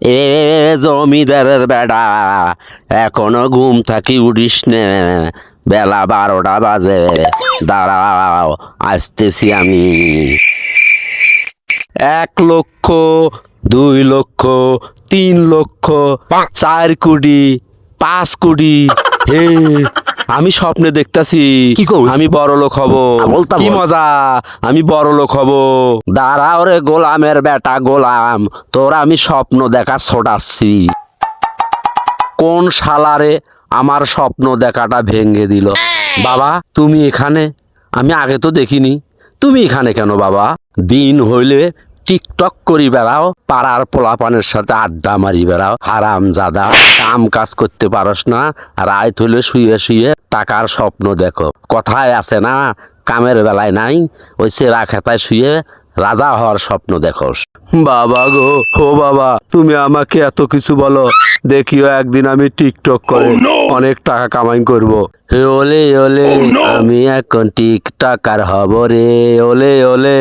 এ জমিদারের বেটা, এখনো ঘুম থাকি উঠিস নে? বেলা 12টা বাজে। দাঁড়াও, আসতেছি আমি। 1 লক্ষ, 2 লক্ষ, 3 লক্ষ, 4 কোটি, 5 কোটি। হে, আমি স্বপ্নে দেখতাছি কি কও? আমি বড় লোক হব। বলতা কি বল। মজা, আমি বড় লোক হব। দাঁড়াও রে গোলামের বেটা গোলাম, তোর আমি স্বপ্ন দেখা ছোটাচ্ছি। কোন শালারে আমার স্বপ্ন দেখাটা ভেঙে দিল? বাবা তুমি এখানে? আমি আগে তো দেখিনি। তুমি এখানে কেন বাবা? দিন হইলে টিকটক করি বেড়াও, পাড়ার পোলাপানের সাথে আড্ডা মারি বেড়াও, হারাম জাদা। কাম কাজ করতে পারস না, রাত হইলে শুয়ে শুয়ে টাকার স্বপ্ন দেখো। কথায় আছে না, কামের বেলায় নাই, ওই চেরা খেতায় শুয়ে রাজা হওয়ার স্বপ্ন দেখোস। বাবা গো, ও বাবা, তুমি আমাকে এত কিছু বলো, দেখিও একদিন আমি টিকটক করে অনেক টাকা কামাই করব। ওলে ওলে, আমি এখন টিকটকার হব রে, ওলে ওলে।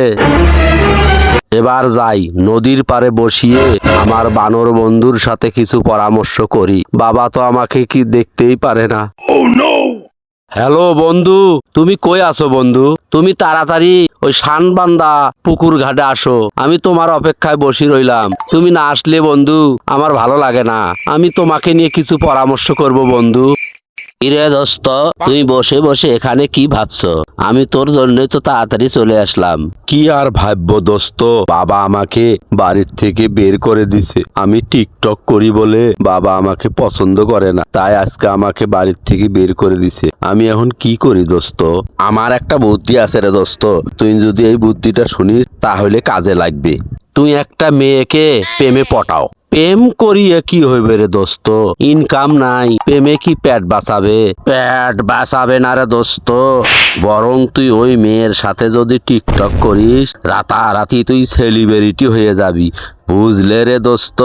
এবার যাই, নদীর পাড়ে বসিয়ে আমার বানর বন্ধুর সাথে কিছু পরামর্শ করি। বাবা তো আমাকে কি দেখতেই পারে না। হ্যালো বন্ধু, তুমি কই আছো বন্ধু? তুমি তাড়াতাড়ি ওই শানবান্দা পুকুর ঘাটে আসো, আমি তোমার অপেক্ষায় বসে রইলাম। তুমি না আসলে বন্ধু আমার ভালো লাগে না। আমি তোমাকে নিয়ে কিছু পরামর্শ করব বন্ধু। কিরে দোস্ত, তুই বসে বসে এখানে কি ভাবছো? আমি তোর জন্যই তো তাড়াতাড়ি চলে আসলাম। কি আর ভাববো দোস্ত, বাবা আমাকে বাড়ির থেকে বের করে দিছে। আমি টিকটক করি বলে বাবা আমাকে পছন্দ করে না, তাই আজকে আমাকে বাড়ির থেকে বের করে দিছে। আমি এখন কি করি দোস্ত? আমার একটা বুদ্ধি আছে রে দোস্ত, তুই যদি এই বুদ্ধিটা শুনিস তাহলে কাজে লাগবে। তুই একটা মেয়েকে প্রেমে পটাও। প্রেম করিয়ে কি হইবে রে দোস্ত? ইনকাম নাই, প্রেমে কি পেট বাঁচাবে? পেট বাঁচাবে না রে দোস্ত, বরং তুই ওই মেয়ের সাথে যদি টিকটক করিস, রাতারাতি তুই সেলিব্রিটি হয়ে যাবি। বুঝলে রে দোস্ত?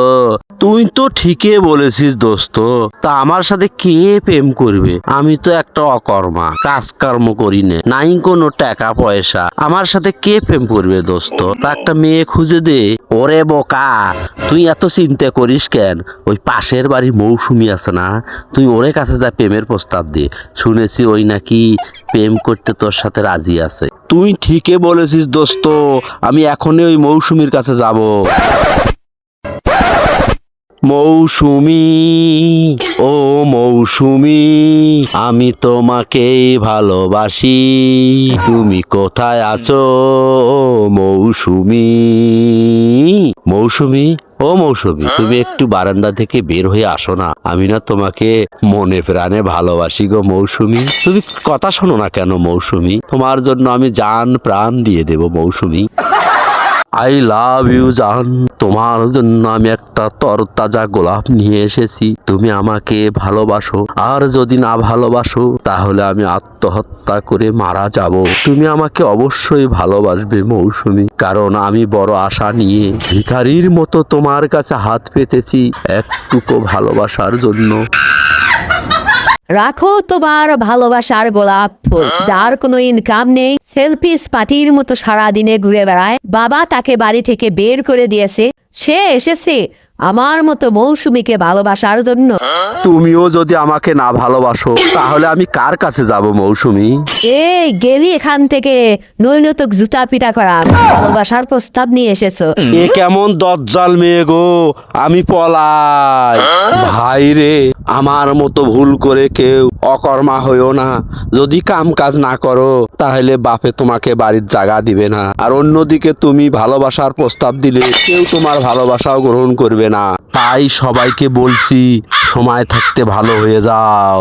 তুই তো ঠিকই বলেছিস দোস্ত, তা আমার সাথে কে প্রেম করবে? আমি তো একটা অকর্মা, কাজকর্ম করি না, নাই কোনো টাকা পয়সা, আমার সাথে কে প্রেম করবে দোস্ত? তা একটা মেয়ে খুঁজে দে। ওরে বোকা, তুই এত চিন্তা করিস কেন? ওই পাশের বাড়ি মৌসুমী আছে না, তুই ওরে কাছে যা প্রেমের প্রস্তাব দে। শুনেছি ওই নাকি প্রেম করতে তোর সাথে রাজি আছে। তুই ঠিকই বলেছিস দোস্ত, আমি এখনই ওই মৌসুমীর কাছে যাব। মৌসুমী, ও মৌসুমী, আমি তোমাকেই ভালোবাসি, তুমি কোথায় আছো মৌসুমী? মৌসুমী, ও মৌসুমী, তুমি একটু বারান্দা থেকে বের হয়ে আসো না, আমি না তোমাকে মনে প্রাণে ভালোবাসি গো মৌসুমী। তুমি কথা শোনো না কেন মৌসুমী? তোমার জন্য আমি জান প্রাণ দিয়ে দেব মৌসুমী। আই লাভ ইউ জান, তোমার জন্য আমি একটা তরতাজা গোলাপ নিয়ে এসেছি। তুমি আমাকে ভালোবাসো, আর যদি না ভালোবাসো তাহলে আমি আত্মহত্যা করে মারা যাব। তুমি আমাকে অবশ্যই ভালোবাসবে মৌসুমী, কারণ আমি বড় আশা নিয়ে ভিখারির মতো তোমার কাছে হাত পেতেছি একটুকু ভালোবাসার জন্য। রাখো তোমার ভালোবাসার গোলাপ ফুল, যার কোনো ইনকাম নেই, সেলফি পার্টির মতো সারাদিনে ঘুরে বেড়ায়। বাবা তাকে বাড়ি থেকে বের করে দিয়েছে, সে এসেছে আমার মতো মৌসুমীকে ভালোবাসার জন্য। তুমিও যদি আমাকে না ভালোবাসো তাহলে আমি কার কাছে যাব মৌসুমী? এই গেলি এখান থেকে, নইলে তো জুতা পিটা করা। ভালোবাসার প্রস্তাব নিয়ে এসেছো। এ কেমন দজ্জাল মেয়ে গো, আমি পলাই। ভাই রে, আমার মতো ভুল করে কেউ অকর্মা হইও না। যদি কাম কাজ না করো তাহলে বাপে তোমাকে বাড়ির জায়গা দিবে না, আর অন্যদিকে তুমি ভালোবাসার প্রস্তাব দিলে কেউ তোমার ভালোবাসাও গ্রহণ করবে না। তাই সবাইকে বলছি, সময় থাকতে ভালো হয়ে যাও।